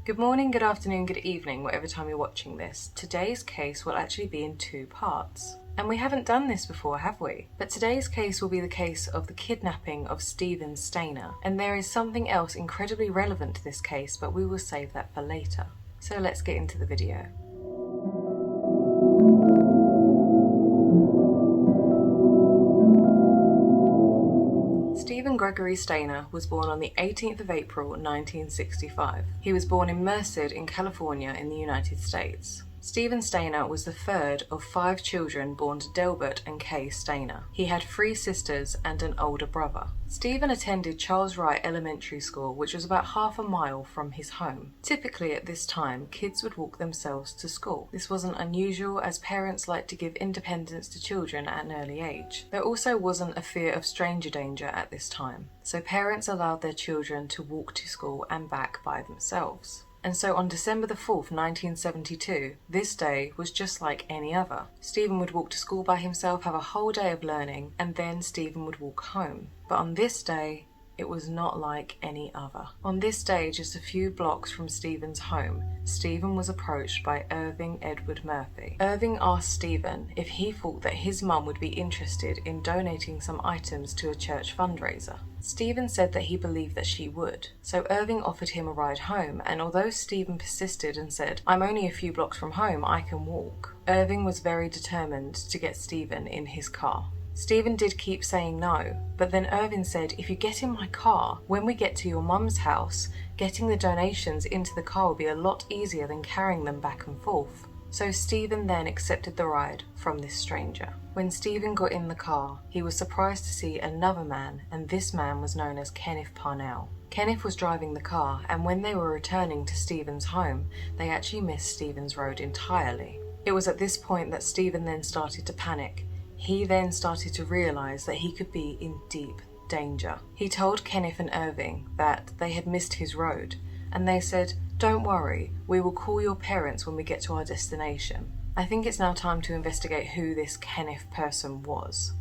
Good morning, good afternoon, good evening, whatever time you're watching this. Today's case will actually be in two parts. And we haven't done this before, have we? But today's case will be the case of the kidnapping of Steven Stayner. And there is something else incredibly relevant to this case, but we will save that for later. So let's get into the video. Steven Gregory Stayner was born on the 18th of April 1965. He was born in Merced in California in the United States. Steven Stayner was the third of 5 children born to Delbert and Kay Stayner. He had 3 sisters and an older brother. Steven attended Charles Wright Elementary School, which was about half a mile from his home. Typically at this time, kids would walk themselves to school. This wasn't unusual, as parents liked to give independence to children at an early age. There also wasn't a fear of stranger danger at this time, so parents allowed their children to walk to school and back by themselves. And so on December the 4th, 1972, this day was just like any other. Steven would walk to school by himself, have a whole day of learning, and then Steven would walk home. But on this day, it was not like any other. On this day, just a few blocks from Steven's home, Steven was approached by Irving Edward Murphy. Irving asked Steven if he thought that his mum would be interested in donating some items to a church fundraiser. Steven said that he believed that she would, so Irving offered him a ride home, and although Steven persisted and said, "I'm only a few blocks from home, I can walk," Irving was very determined to get Steven in his car. Steven did keep saying no, but then Irving said, "If you get in my car, when we get to your mum's house, getting the donations into the car will be a lot easier than carrying them back and forth." So Steven then accepted the ride from this stranger. When Steven got in the car, he was surprised to see another man, and this man was known as Kenneth Parnell. Kenneth was driving the car, and when they were returning to Steven's home, they actually missed Steven's road entirely. It was at this point that Steven then started to panic. He then started to realise that he could be in deep danger. He told Kenneth and Irving that they had missed his road, and they said, "Don't worry, we will call your parents when we get to our destination." I think it's now time to investigate who this Kenneth person was.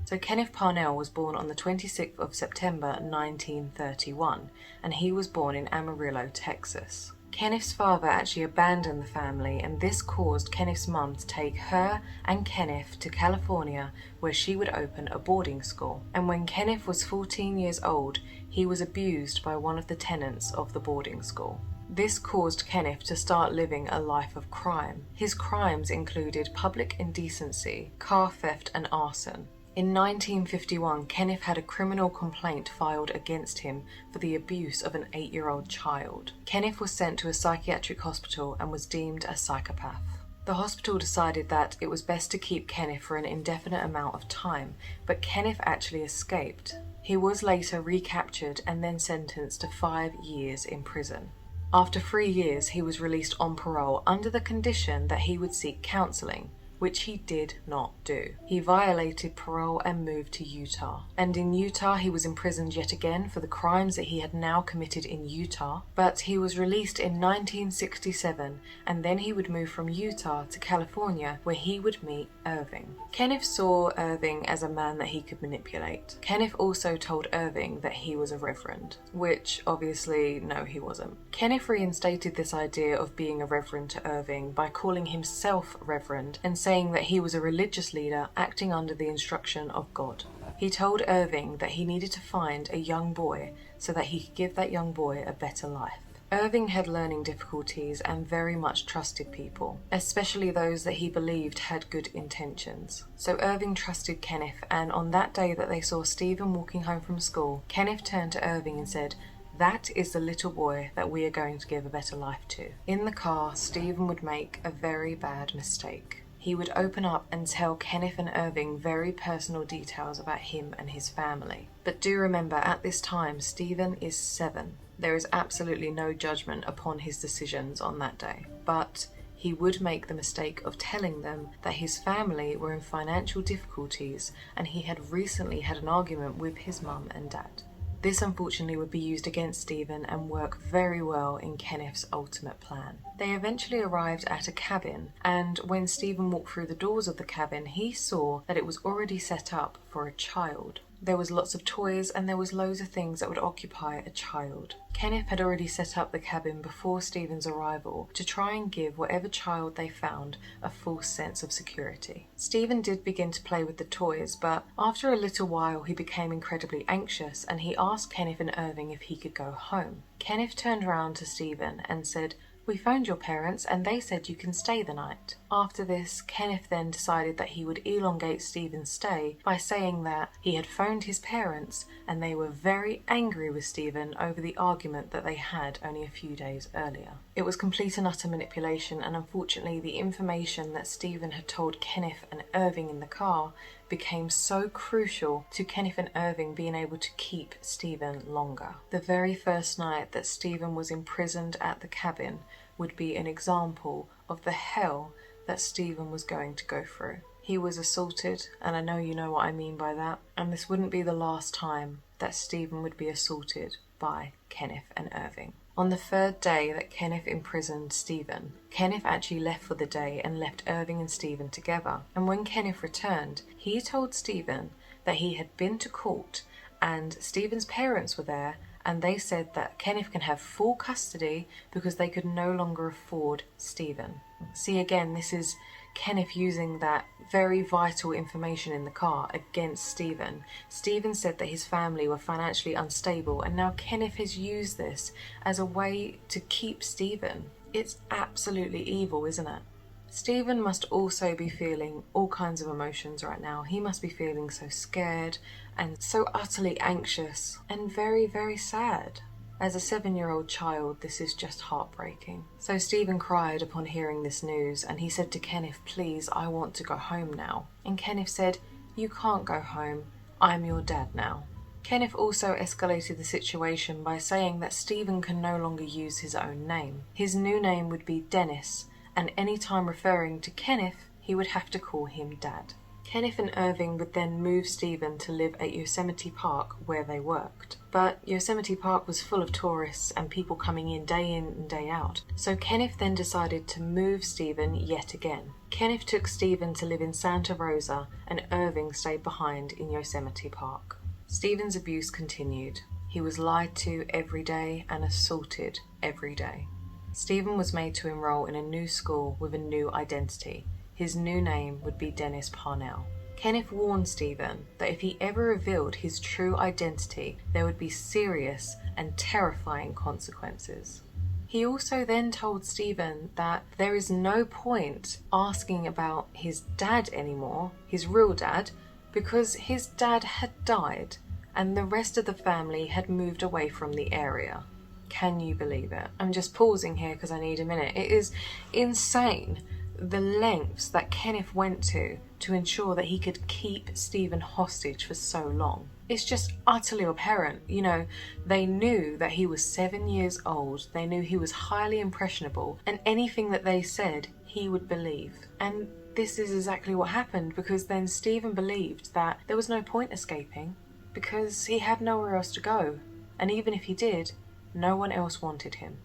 So Kenneth Parnell was born on the 26th of September 1931, and he was born in Amarillo, Texas. Kenneth's father actually abandoned the family, and this caused Kenneth's mum to take her and Kenneth to California, where she would open a boarding school. And when Kenneth was 14 years old, he was abused by one of the tenants of the boarding school. This caused Kenneth to start living a life of crime. His crimes included public indecency, car theft, and arson. In 1951, Kenneth had a criminal complaint filed against him for the abuse of an 8-year-old child. Kenneth was sent to a psychiatric hospital and was deemed a psychopath. The hospital decided that it was best to keep Kenneth for an indefinite amount of time, but Kenneth actually escaped. He was later recaptured and then sentenced to 5 years in prison. After 3 years, he was released on parole under the condition that he would seek counselling, which he did not do. He violated parole and moved to Utah. And in Utah, he was imprisoned yet again for the crimes that he had now committed in Utah. But he was released in 1967, and then he would move from Utah to California, where he would meet Irving. Kenneth saw Irving as a man that he could manipulate. Kenneth also told Irving that he was a reverend, which obviously, no, he wasn't. Kenneth reinstated this idea of being a reverend to Irving by calling himself reverend and saying that he was a religious leader acting under the instruction of God. He told Irving that he needed to find a young boy so that he could give that young boy a better life. Irving had learning difficulties and very much trusted people, especially those that he believed had good intentions. So Irving trusted Kenneth, and on that day that they saw Steven walking home from school, Kenneth turned to Irving and said, "That is the little boy that we are going to give a better life to." In the car, Steven would make a very bad mistake. He would open up and tell Kenneth and Irving very personal details about him and his family. But do remember, at this time, Steven is 7. There is absolutely no judgment upon his decisions on that day. But he would make the mistake of telling them that his family were in financial difficulties and he had recently had an argument with his mum and dad. This unfortunately would be used against Steven and work very well in Kenneth's ultimate plan. They eventually arrived at a cabin, and when Steven walked through the doors of the cabin, he saw that it was already set up for a child. There was lots of toys and there was loads of things that would occupy a child. Kenneth had already set up the cabin before Steven's arrival to try and give whatever child they found a false sense of security. Steven did begin to play with the toys, but after a little while he became incredibly anxious and he asked Kenneth and Irving if he could go home. Kenneth turned around to Steven and said, "We phoned your parents and they said you can stay the night." After this, Kenneth then decided that he would elongate Steven's stay by saying that he had phoned his parents and they were very angry with Steven over the argument that they had only a few days earlier. It was complete and utter manipulation, and unfortunately the information that Steven had told Kenneth and Irving in the car became so crucial to Kenneth and Irving being able to keep Steven longer. The very first night that Steven was imprisoned at the cabin would be an example of the hell that Steven was going to go through. He was assaulted, and I know you know what I mean by that, and this wouldn't be the last time that Steven would be assaulted by Kenneth and Irving. On the third day that Kenneth imprisoned Steven, Kenneth actually left for the day and left Irving and Steven together. And when Kenneth returned, he told Steven that he had been to court and Steven's parents were there, and they said that Kenneth can have full custody because they could no longer afford Steven. See, again, this is Kenneth using that very vital information in the car against Steven. Steven said that his family were financially unstable, and now Kenneth has used this as a way to keep Steven. It's absolutely evil, isn't it? Steven must also be feeling all kinds of emotions right now. He must be feeling so scared and so utterly anxious and very, very sad. As a 7-year-old child, this is just heartbreaking. So Steven cried upon hearing this news, and he said to Kenneth, "Please, I want to go home now." And Kenneth said, "You can't go home. I'm your dad now." Kenneth also escalated the situation by saying that Steven can no longer use his own name. His new name would be Dennis, and any time referring to Kenneth, he would have to call him Dad. Kenneth and Irving would then move Steven to live at Yosemite Park where they worked. But Yosemite Park was full of tourists and people coming in and day out. So Kenneth then decided to move Steven yet again. Kenneth took Steven to live in Santa Rosa and Irving stayed behind in Yosemite Park. Steven's abuse continued. He was lied to every day and assaulted every day. Steven was made to enroll in a new school with a new identity. His new name would be Dennis Parnell. Kenneth warned Steven that if he ever revealed his true identity, there would be serious and terrifying consequences. He also then told Steven that there is no point asking about his dad anymore, his real dad, because his dad had died and the rest of the family had moved away from the area. Can you believe it? I'm just pausing here because I need a minute. It is insane the lengths that Kenneth went to ensure that he could keep Steven hostage for so long. It's just utterly apparent. You know, they knew that he was 7 years old. They knew he was highly impressionable, and anything that they said, he would believe. And this is exactly what happened, because then Steven believed that there was no point escaping because he had nowhere else to go. And even if he did, no one else wanted him.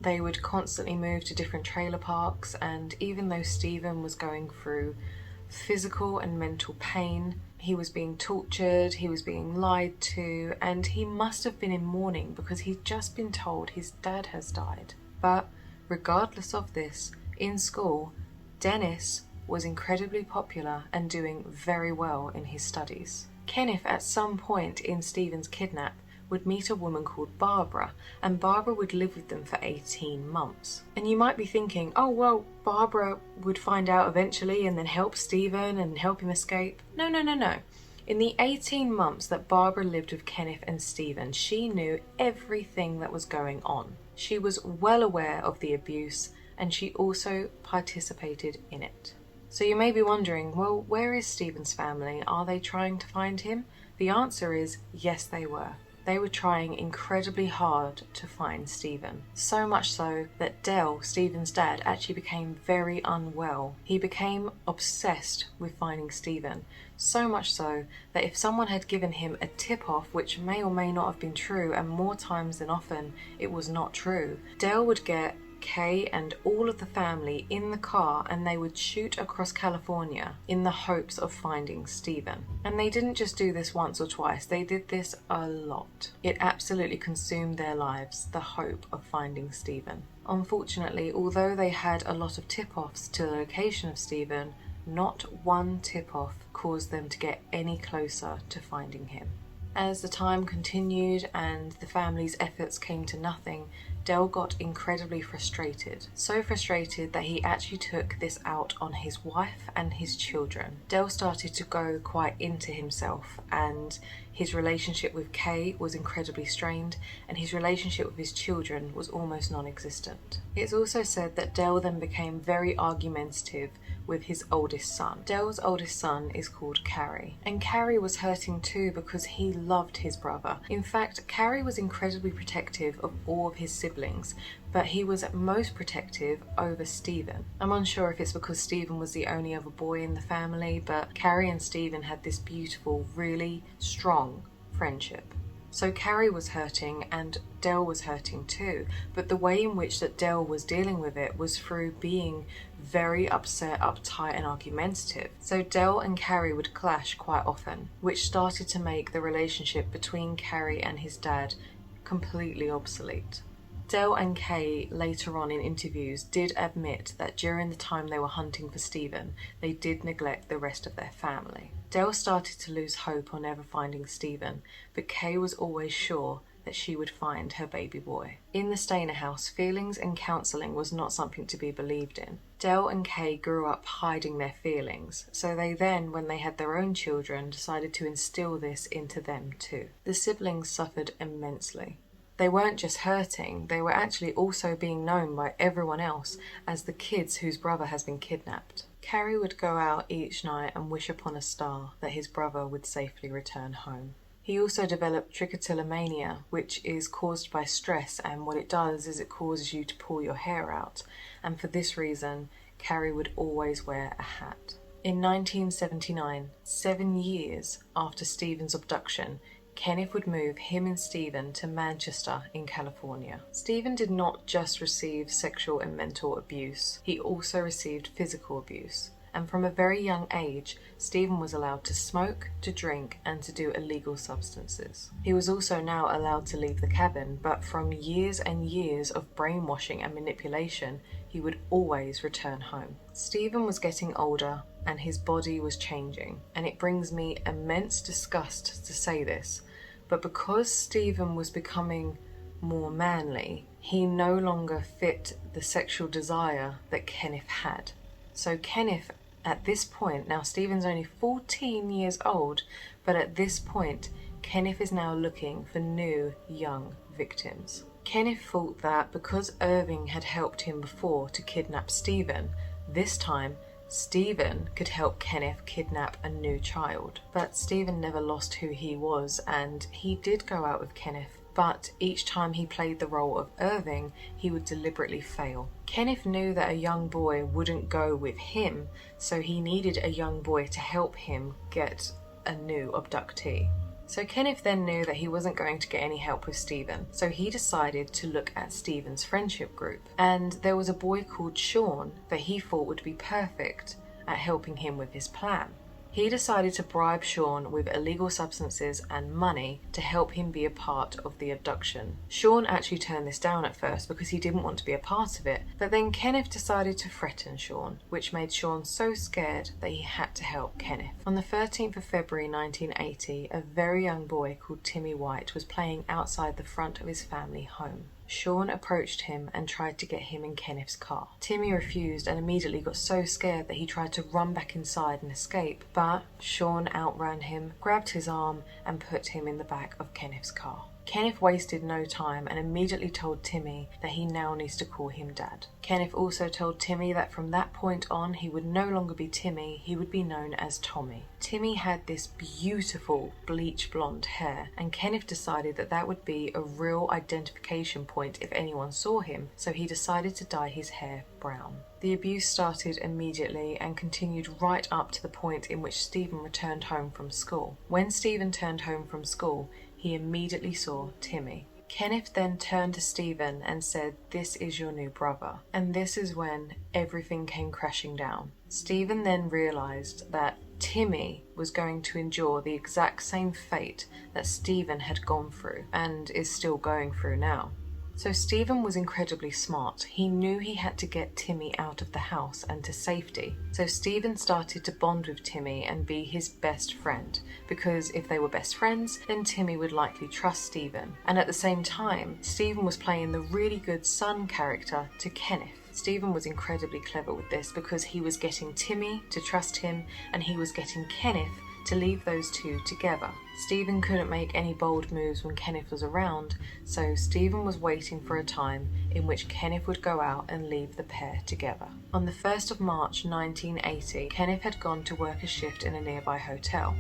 They would constantly move to different trailer parks, and even though Steven was going through physical and mental pain, he was being tortured, he was being lied to, and he must have been in mourning because he'd just been told his dad has died. But regardless of this, in school, Dennis was incredibly popular and doing very well in his studies. Kenneth, at some point in Steven's kidnap, would meet a woman called Barbara, and Barbara would live with them for 18 months. And you might be thinking, oh well, Barbara would find out eventually and then help Steven and help him escape. No. In the 18 months that Barbara lived with Kenneth and Steven, she knew everything that was going on. She was well aware of the abuse, and she also participated in it. So you may be wondering, well, where is Steven's family? Are they trying to find him? The answer is yes, they were. They were trying incredibly hard to find Steven. So much so that Dell, Steven's dad, actually became very unwell. He became obsessed with finding Steven. So much so that if someone had given him a tip-off, which may or may not have been true, and more times than often it was not true, Dell would get Kay and all of the family in the car, and they would shoot across California in the hopes of finding Steven. And they didn't just do this once or twice, they did this a lot. It absolutely consumed their lives, the hope of finding Steven. Unfortunately, although they had a lot of tip-offs to the location of Steven, not one tip-off caused them to get any closer to finding him. As the time continued and the family's efforts came to nothing, Dell got incredibly frustrated. So frustrated that he actually took this out on his wife and his children. Dell started to go quite into himself, and his relationship with Kay was incredibly strained, and his relationship with his children was almost non-existent. It's also said that Dell then became very argumentative with his oldest son. Dell's oldest son is called Carrie, and Carrie was hurting too because he loved his brother. In fact, Carrie was incredibly protective of all of his siblings, but he was most protective over Steven. I'm unsure if it's because Steven was the only other boy in the family, but Carrie and Steven had this beautiful, really strong friendship. So Carrie was hurting and Dell was hurting too, but the way in which that Dell was dealing with it was through being very upset, uptight and argumentative. So Dell and Carrie would clash quite often, which started to make the relationship between Carrie and his dad completely obsolete. Dell and Kay later on in interviews did admit that during the time they were hunting for Steven, they did neglect the rest of their family. Dell started to lose hope on ever finding Steven, but Kay was always sure that she would find her baby boy. In the Stayner house, feelings and counselling was not something to be believed in. Dell and Kay grew up hiding their feelings, so they then, when they had their own children, decided to instill this into them too. The siblings suffered immensely. They weren't just hurting, they were actually also being known by everyone else as the kids whose brother has been kidnapped. Carrie would go out each night and wish upon a star that his brother would safely return home. He also developed trichotillomania, which is caused by stress, and what it does is it causes you to pull your hair out, and for this reason, Carrie would always wear a hat. In 1979, 7 years after Steven's abduction, Kenneth would move him and Steven to Manchester in California. Steven did not just receive sexual and mental abuse, he also received physical abuse. And from a very young age, Steven was allowed to smoke, to drink, and to do illegal substances. He was also now allowed to leave the cabin, but from years and years of brainwashing and manipulation, he would always return home. Steven was getting older, and his body was changing, and it brings me immense disgust to say this, but because Steven was becoming more manly, he no longer fit the sexual desire that Kenneth had. So Kenneth, at this point, now Steven's only 14 years old, but at this point, Kenneth is now looking for new, young victims. Kenneth thought that because Irving had helped him before to kidnap Steven, this time Steven could help Kenneth kidnap a new child. But Steven never lost who he was, and he did go out with Kenneth, but each time he played the role of Irving, he would deliberately fail. Kenneth knew that a young boy wouldn't go with him, so he needed a young boy to help him get a new abductee. So Kenneth then knew that he wasn't going to get any help with Steven, so he decided to look at Steven's friendship group. And there was a boy called Sean that he thought would be perfect at helping him with his plan. He decided to bribe Sean with illegal substances and money to help him be a part of the abduction. Sean actually turned this down at first because he didn't want to be a part of it, but then Kenneth decided to threaten Sean, which made Sean so scared that he had to help Kenneth. On the 13th of February 1980, a very young boy called Timmy White was playing outside the front of his family home. Sean approached him and tried to get him in Kenneth's car. Timmy refused and immediately got so scared that he tried to run back inside and escape, but Sean outran him, grabbed his arm and put him in the back of Kenneth's car. Kenneth wasted no time and immediately told Timmy that he now needs to call him Dad. Kenneth also told Timmy that from that point on he would no longer be Timmy, he would be known as Tommy. Timmy had this beautiful bleach blonde hair, and Kenneth decided that that would be a real identification point if anyone saw him, so he decided to dye his hair brown. The abuse started immediately and continued right up to the point in which Steven returned home from school. When Steven turned home from school, he immediately saw Timmy. Kenneth then turned to Steven and said, "This is your new brother." And this is when everything came crashing down. Steven then realized that Timmy was going to endure the exact same fate that Steven had gone through and is still going through now. So Steven was incredibly smart. He knew he had to get Timmy out of the house and to safety. So Steven started to bond with Timmy and be his best friend, because if they were best friends, then Timmy would likely trust Steven. And at the same time, Steven was playing the really good son character to Kenneth. Steven was incredibly clever with this because he was getting Timmy to trust him and he was getting Kenneth to leave those two together. Steven couldn't make any bold moves when Kenneth was around, so Steven was waiting for a time in which Kenneth would go out and leave the pair together. On the 1st of March 1980, Kenneth had gone to work a shift in a nearby hotel.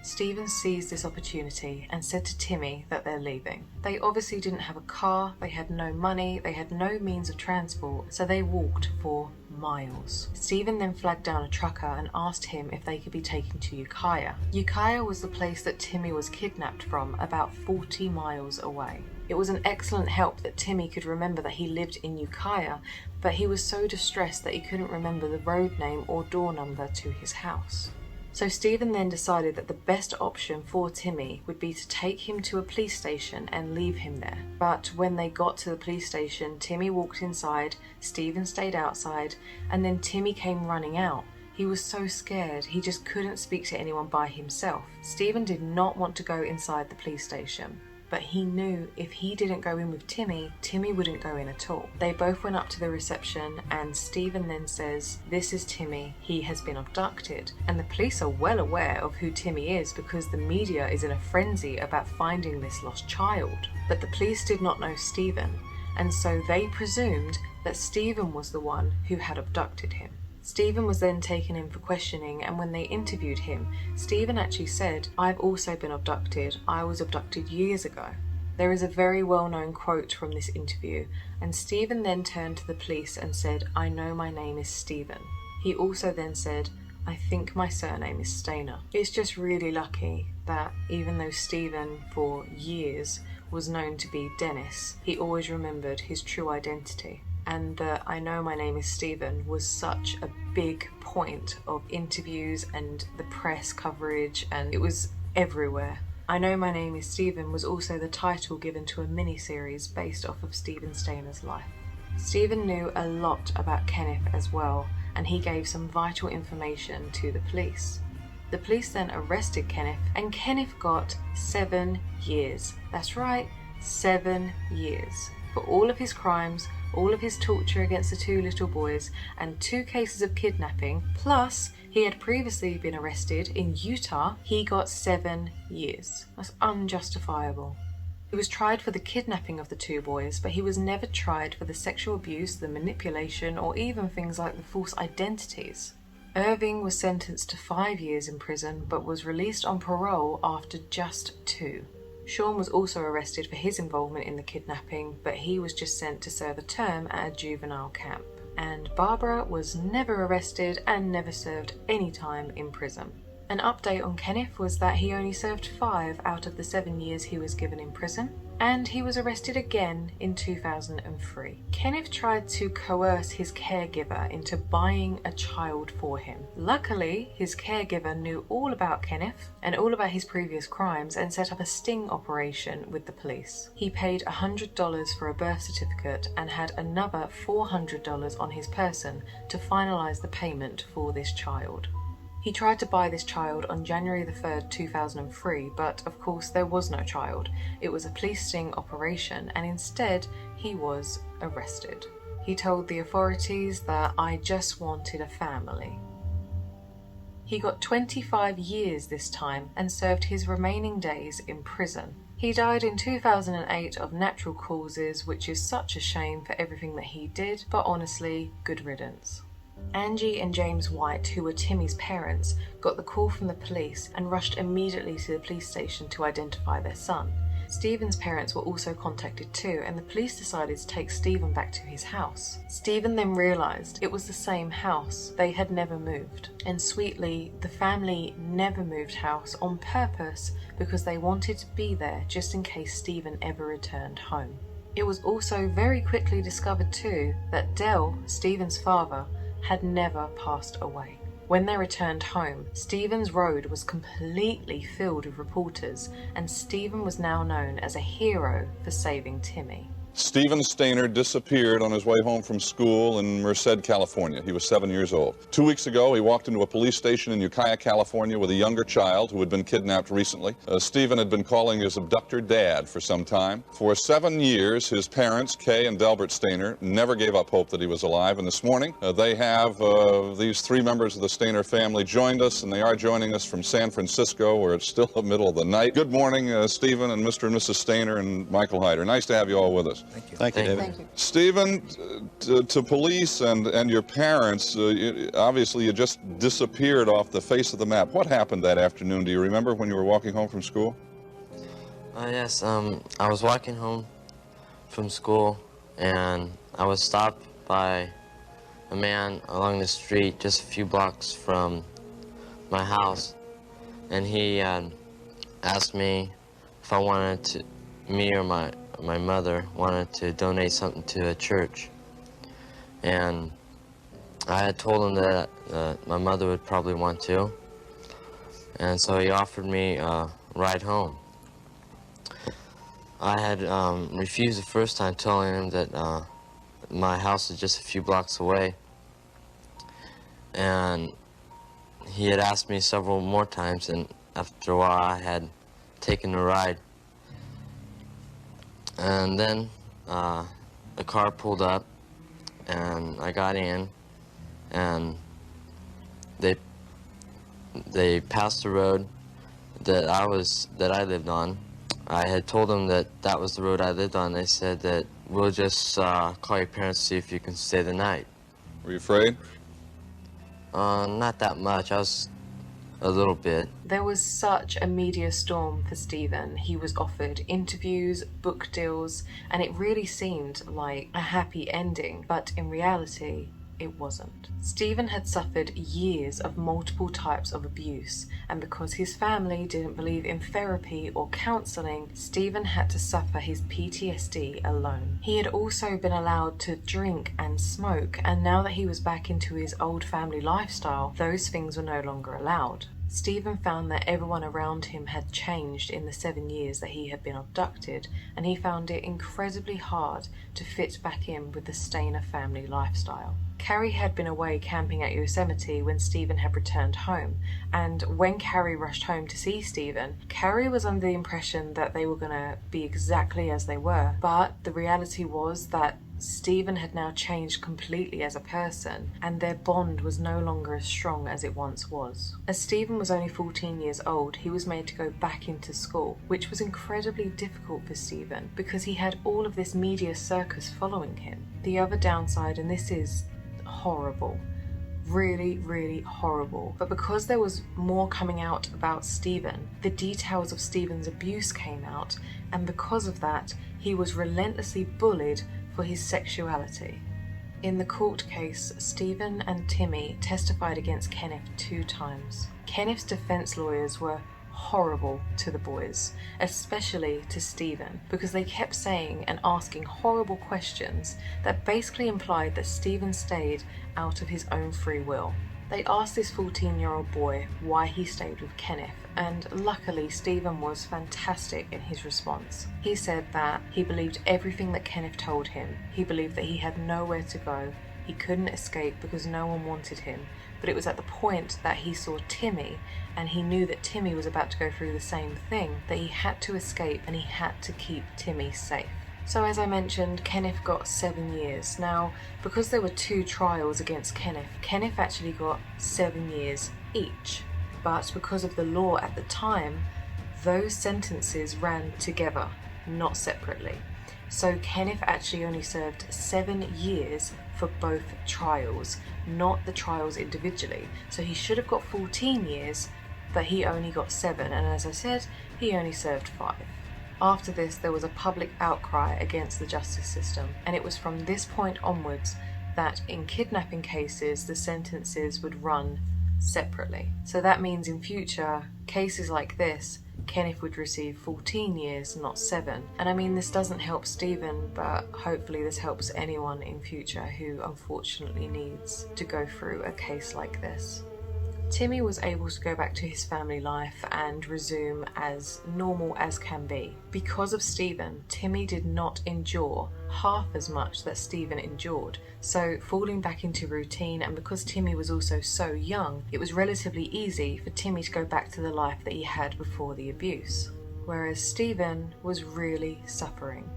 Steven seized this opportunity and said to Timmy that they're leaving. They obviously didn't have a car, they had no money, they had no means of transport, so they walked for miles. Steven then flagged down a trucker and asked him if they could be taken to Ukiah. Ukiah was the place that Timmy was kidnapped from, about 40 miles away. It was an excellent help that Timmy could remember that he lived in Ukiah, but he was so distressed that he couldn't remember the road name or door number to his house. So Steven then decided that the best option for Timmy would be to take him to a police station and leave him there. But when they got to the police station, Timmy walked inside, Steven stayed outside, and then Timmy came running out. He was so scared, he just couldn't speak to anyone by himself. Steven did not want to go inside the police station, but he knew if he didn't go in with Timmy, Timmy wouldn't go in at all. They both went up to the reception and Steven then says, "This is Timmy, he has been abducted." And the police are well aware of who Timmy is because the media is in a frenzy about finding this lost child. But the police did not know Steven, and so they presumed that Steven was the one who had abducted him. Steven was then taken in for questioning, and when they interviewed him, Steven actually said, "I've also been abducted. I was abducted years ago." There is a very well-known quote from this interview, and Steven then turned to the police and said, "I know my name is Steven." He also then said, "I think my surname is Stayner." It's just really lucky that even though Steven for years was known to be Dennis, he always remembered his true identity. And the "I know my name is Steven" was such a big point of interviews and the press coverage, and it was everywhere. "I Know My Name is Steven" was also the title given to a mini-series based off of Steven Stayner's life. Steven knew a lot about Kenneth as well, and he gave some vital information to the police. The police then arrested Kenneth, and Kenneth got 7 years. That's right, 7 years. For all of his crimes, all of his torture against the 2 little boys, and 2 cases of kidnapping, plus he had previously been arrested in Utah, he got 7 years. That's unjustifiable. He was tried for the kidnapping of the 2 boys, but he was never tried for the sexual abuse, the manipulation, or even things like the false identities. Irving was sentenced to 5 years in prison, but was released on parole after just 2. Sean was also arrested for his involvement in the kidnapping, but he was just sent to serve a term at a juvenile camp. And Barbara was never arrested and never served any time in prison. An update on Kenneth was that he only served 5 out of the 7 years he was given in prison, and he was arrested again in 2003. Kenneth tried to coerce his caregiver into buying a child for him. Luckily, his caregiver knew all about Kenneth and all about his previous crimes and set up a sting operation with the police. He paid $100 for a birth certificate and had another $400 on his person to finalize the payment for this child. He tried to buy this child on January the 3rd, 2003, but of course there was no child. It was a police sting operation, and instead he was arrested. He told the authorities that "I just wanted a family." He got 25 years this time and served his remaining days in prison. He died in 2008 of natural causes, which is such a shame for everything that he did, but honestly, good riddance. Angie and James White, who were Timmy's parents, got the call from the police and rushed immediately to the police station to identify their son. Steven's parents were also contacted too, and the police decided to take Steven back to his house. Steven then realised it was the same house. They had never moved. And sweetly, the family never moved house on purpose because they wanted to be there just in case Steven ever returned home. It was also very quickly discovered too that Dell, Steven's father, had never passed away. When they returned home, Steven's road was completely filled with reporters, and Steven was now known as a hero for saving Timmy. Steven Stayner disappeared on his way home from school in Merced, California. He was 7 years old. 2 weeks ago, he walked into a police station in Ukiah, California with a younger child who had been kidnapped recently. Steven had been calling his abductor Dad for some time. For 7 years, his parents, Kay and Delbert Stayner, never gave up hope that he was alive. And this morning, they have these 3 members of the Stayner family joined us, and they are joining us from San Francisco, where it's still the middle of the night. Good morning, Steven and Mr. and Mrs. Stayner and Michael Hyder. Nice to have you all with us. Thank you. Thank you, David. Thank you. Steven, to police and your parents, obviously you just disappeared off the face of the map. What happened that afternoon? Do you remember when you were walking home from school? Yes, I was walking home from school, and I was stopped by a man along the street just a few blocks from my house, and he asked me if I wanted to, me or my mother wanted to donate something to a church. And I had told him that my mother would probably want to. And so he offered me a ride home. I had refused the first time, telling him that my house is just a few blocks away. And he had asked me several more times, and after a while I had taken the ride. And then the car pulled up, and I got in, and they passed the road that I lived on. I had told them that that was the road I lived on. They said that we'll just call your parents to see if you can stay the night. Were you afraid? Not that much. I was a little bit. There was such a media storm for Steven. He was offered interviews, book deals, and it really seemed like a happy ending, but in reality, it wasn't. Steven had suffered years of multiple types of abuse, and because his family didn't believe in therapy or counselling, Steven had to suffer his PTSD alone. He had also been allowed to drink and smoke, and now that he was back into his old family lifestyle, those things were no longer allowed. Steven found that everyone around him had changed in the 7 years that he had been abducted, and he found it incredibly hard to fit back in with the Stayner family lifestyle. Carrie had been away camping at Yosemite when Steven had returned home, and when Carrie rushed home to see Steven, Carrie was under the impression that they were going to be exactly as they were, but the reality was that Steven had now changed completely as a person, and their bond was no longer as strong as it once was. As Steven was only 14 years old, he was made to go back into school, which was incredibly difficult for Steven because he had all of this media circus following him. The other downside, and this is horrible, really, really horrible, but because there was more coming out about Steven, the details of Steven's abuse came out, and because of that, he was relentlessly bullied for his sexuality. In the court case, Steven and Timmy testified against Kenneth 2 times. Kenneth's defense lawyers were horrible to the boys, especially to Steven, because they kept saying and asking horrible questions that basically implied that Steven stayed out of his own free will. They asked this 14-year-old boy why he stayed with Kenneth, and luckily Steven was fantastic in his response. He said that he believed everything that Kenneth told him. He believed that he had nowhere to go, he couldn't escape because no one wanted him, but it was at the point that he saw Timmy, and he knew that Timmy was about to go through the same thing, that he had to escape and he had to keep Timmy safe. So as I mentioned, Kenneth got 7 years. Now, because there were 2 trials against Kenneth, Kenneth actually got 7 years each. But because of the law at the time, those sentences ran together, not separately. So Kenneth actually only served 7 years for both trials, not the trials individually. So he should have got 14 years, but he only got 7, and as I said, he only served 5. After this, there was a public outcry against the justice system, and it was from this point onwards that in kidnapping cases, the sentences would run separately. So that means in future, cases like this, Kenneth would receive 14 years, not 7. And I mean, this doesn't help Steven, but hopefully this helps anyone in future who unfortunately needs to go through a case like this. Timmy was able to go back to his family life and resume as normal as can be. Because of Steven, Timmy did not endure half as much that Steven endured, so falling back into routine, and because Timmy was also so young, it was relatively easy for Timmy to go back to the life that he had before the abuse, whereas Steven was really suffering.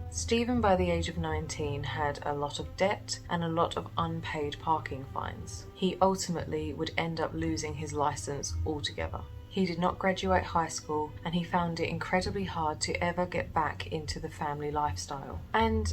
Steven, by the age of 19, had a lot of debt and a lot of unpaid parking fines. He ultimately would end up losing his license altogether. He did not graduate high school, and he found it incredibly hard to ever get back into the family lifestyle. And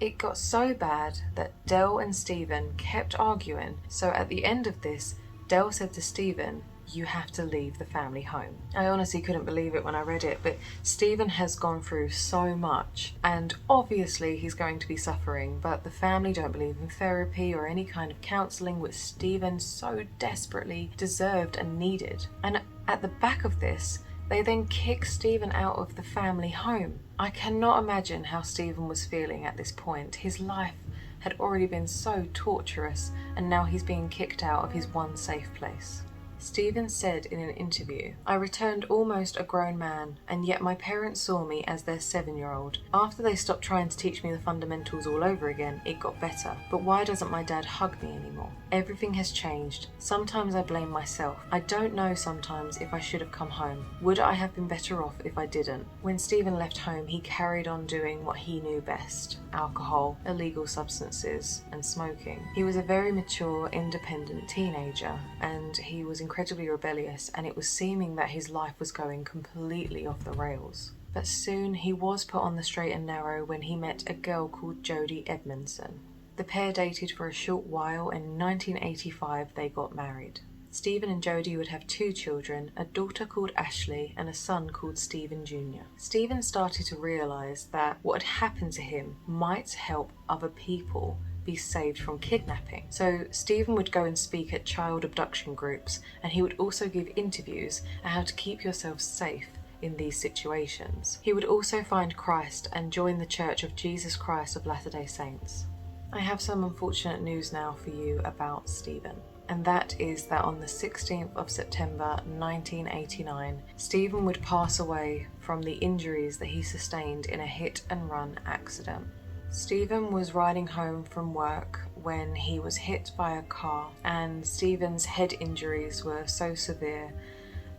it got so bad that Dell and Steven kept arguing, so at the end of this, Dell said to Steven, "You have to leave the family home." I honestly couldn't believe it when I read it, but Steven has gone through so much, and obviously he's going to be suffering, but the family don't believe in therapy or any kind of counselling, which Steven so desperately deserved and needed. And at the back of this, they then kick Steven out of the family home. I cannot imagine how Steven was feeling at this point. His life had already been so torturous, and now he's being kicked out of his one safe place. Steven said in an interview, "I returned almost a grown man, and yet my parents saw me as their 7-year-old. After they stopped trying to teach me the fundamentals all over again, it got better. But why doesn't my dad hug me anymore? Everything has changed. Sometimes I blame myself. I don't know sometimes if I should have come home. Would I have been better off if I didn't?" When Steven left home, he carried on doing what he knew best: alcohol, illegal substances, and smoking. He was a very mature, independent teenager, and he was incredibly rebellious, and it was seeming that his life was going completely off the rails. But soon he was put on the straight and narrow when he met a girl called Jodie Edmondson. The pair dated for a short while, and in 1985 they got married. Steven and Jodie would have 2 children, a daughter called Ashley and a son called Steven Jr. Steven started to realise that what had happened to him might help other people be saved from kidnapping. So Steven would go and speak at child abduction groups, and he would also give interviews on how to keep yourself safe in these situations. He would also find Christ and join the Church of Jesus Christ of Latter-day Saints. I have some unfortunate news now for you about Steven, and that is that on the 16th of September 1989, Steven would pass away from the injuries that he sustained in a hit-and-run accident. Steven was riding home from work when he was hit by a car, and Steven's head injuries were so severe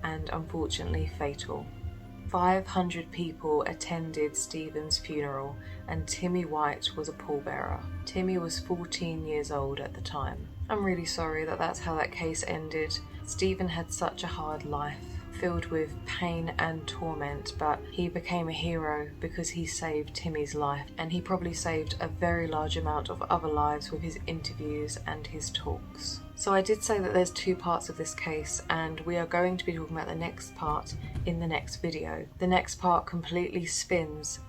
and unfortunately fatal. 500 people attended Steven's funeral, and Timmy White was a pallbearer. Timmy was 14 years old at the time. I'm really sorry that that's how that case ended. Steven had such a hard life, filled with pain and torment, but he became a hero because he saved Timmy's life, and he probably saved a very large amount of other lives with his interviews and his talks. So I did say that there's 2 parts of this case, and we are going to be talking about the next part in the next video. The next part completely spins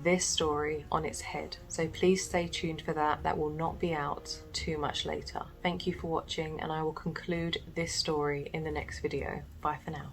this story on its head, so please stay tuned for that. That will not be out too much later. Thank you for watching, and I will conclude this story in the next video. Bye for now.